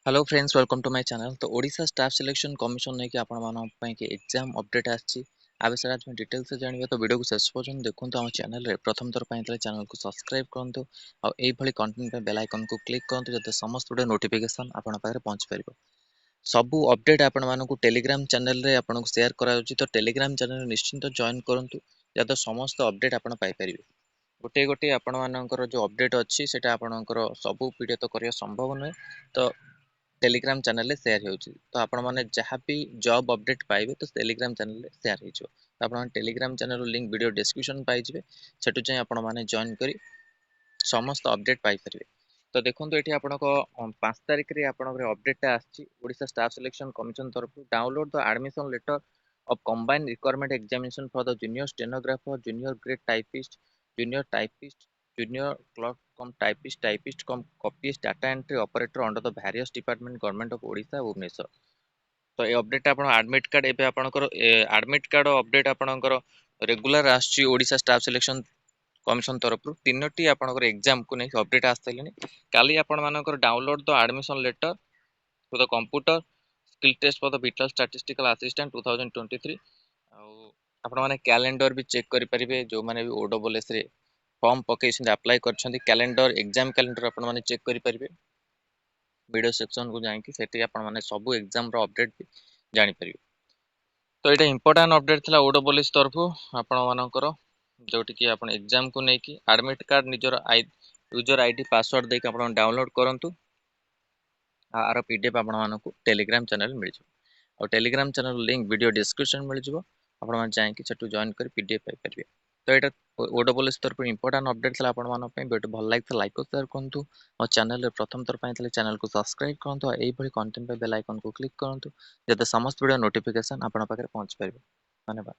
Hello friends welcome to my channel. तो Odisha staff selection commission नहीं कि आपण मानन पई कि एग्जाम अपडेट आछि आ विषय आज मैं डिटेल से जानिबे। तो वीडियो को शेष पर्यंत देखंतु। हम चैनल रे प्रथम थर पई तले चैनल को सब्सक्राइब करंतु और एई भली कंटेंट पे बेल आइकन को क्लिक करंतु जते समस्त वीडियो नोटिफिकेशन आपण पाखरे पहुंच परिबो। सबु अपडेट आपण मानकु टेलीग्राम चैनल रे आपण को शेयर करा होची। तो टेलीग्राम चैनल निश्चिंत जॉइन करंतु जते समस्त अपडेट आपण पाई परिबे। गोटे गोटे आपण मानकर जो अपडेट अछि सेटा आपणकर सबु वीडियो तो करिया संभव नय। तो टेलीग्राम चैनल रे शेयर होउची। तो आपण माने जहाँ भी जॉब अपडेट पाइबे तो टेलीग्राम चैनल रे शेयर होइछो। तो आपण टेलीग्राम चैनल रो लिंक वीडियो डिस्क्रिप्शन पाइ जिवे। सेटु जाय आपण माने जॉइन करी समस्त अपडेट पाइ परिबे। तो देखंतु एठी आपनको 5 तारिख रे आपनकर अपडेट आछि ओडिशा स्टाफ सिलेक्शन कमिशन तरफ download the admission letter of combined requirement examination for the junior stenographer junior grade typist junior clerk cum typist cum copyist data entry operator under the various department government of Odisha Bhubaneswar. तो ये update आपण admit card एबे आपनकर admit card update आपनकर regular आछि Odisha staff selection commission तरफ तीनोटी आपनकर exam को नै अपडेट आस्तलेनी। काली आपण मानकर download the admission letter to the computer skill test for the vital statistical assistant 2023 आपण माने कैलेंडर भी चेक करि परिबे। जो माने भी ओडब्ल्यूएस रे फॉर्म पकेइछन अप्लाई करछन कैलेंडर एग्जाम कैलेंडर आपण माने चेक करि परिबे। वीडियो सेक्शन को जाई कि सेठी आपण माने सब एग्जाम रो अपडेट भी जानि परिबे। तो एटा इंपोर्टेंट अपडेट थिला ओडब्ल्यूएस तरफ आपण मानकर जोटी कि आपण एग्जाम को नै कि एडमिट कार्ड निजर यूजर आईडी पासवर्ड देके आपण डाउनलोड करंतु। आर पीडीएफ आपण मानकु टेलीग्राम चैनल मिल जिवो और Telegram channel link video description मिल जिवो। आपण मान जाई कि सेटु जॉइन कर पीडीएफ पाइ परिबे। तो एटा ओडब्ल्यूएस तरफ इंपोर्टेंट अपडेट थिला आपण मान पई वीडियो भल लाइक लाइक और शेयर करंतु और चैनल रे प्रथम तर पई चैनल को सब्सक्राइब करंतु और एई भली कंटेंट पे बेल आइकन को क्लिक करंतु जते समस्त वीडियो नोटिफिकेशन आपण पाखरे पहुंच परिबे। धन्यवाद।